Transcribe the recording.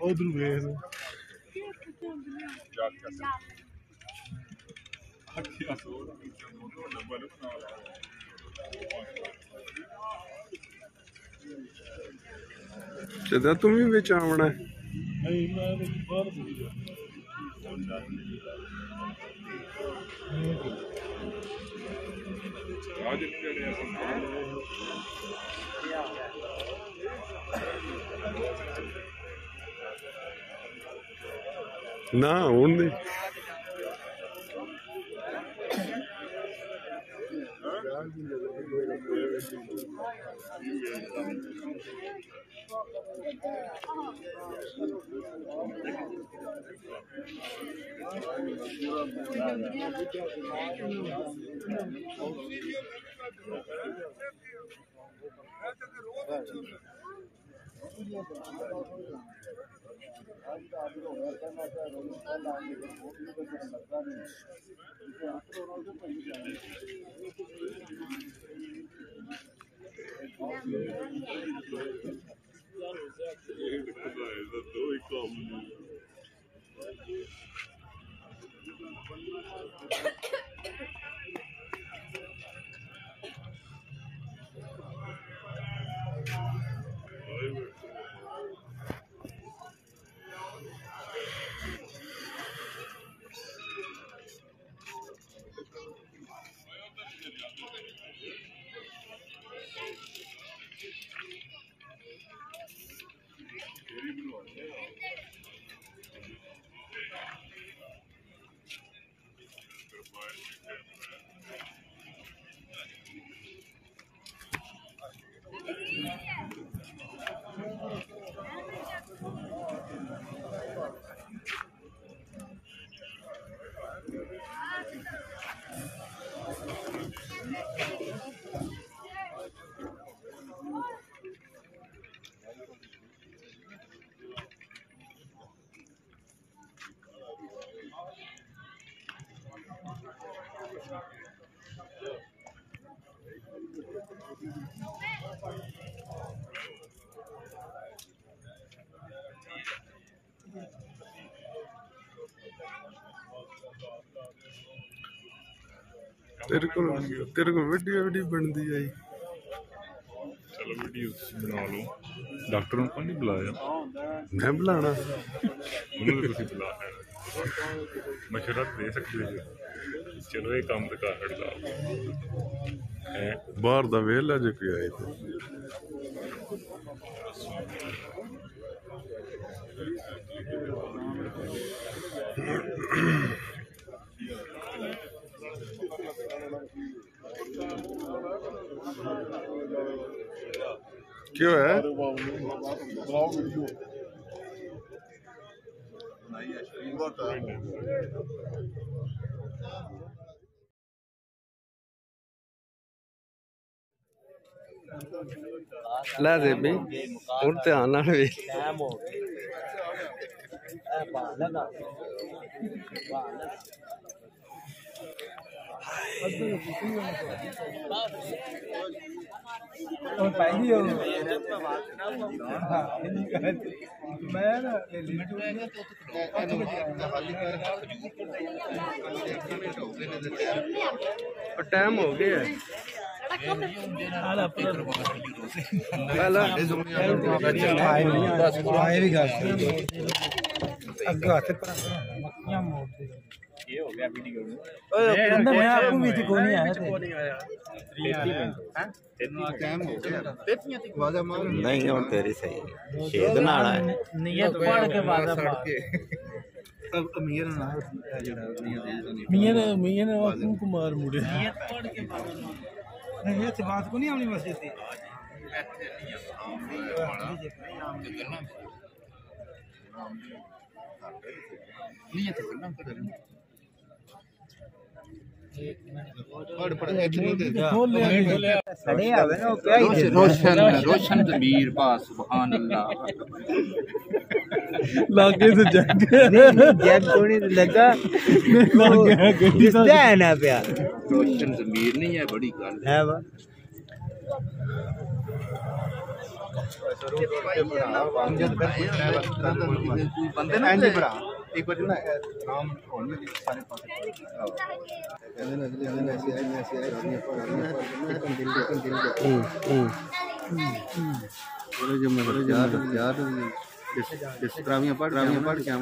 उधर वेख चदा तुम भी बिच आवना है नहीं मैं बाहर ना हूं तेरे को वीडियो वीडियो बनती आई चलो वीडियो बना लो डॉक्टर को नहीं बुलाया मैं बुलाना उन्होंने कुछ बुलाया मशवरा दे सकते हो चलो ये काम तो कर हड़ताल बाहर दा वेला जो कोई आए थे क्यों है ला दे भी और ध्यान नाल वे टाइम हो गया नहीं और तेरी सही शेद नाल है नियत पढ़ के वादा अब अमीर ना मियां ने वाकू कुमार मुड़े नियत पढ़ के वादा नहीं ये बात को नहीं आनी मस्जिद थी नियत करना कर रोशन ज़मीर पा सुभान अल्लाह लागे से जग कोनी लगा दिसदा है ना प्या रोशन ज़मीर नहीं है बड़ी गल है वा बंदे ना जी भरा एक बार ना नाम होने सारे पास पढ़ क्या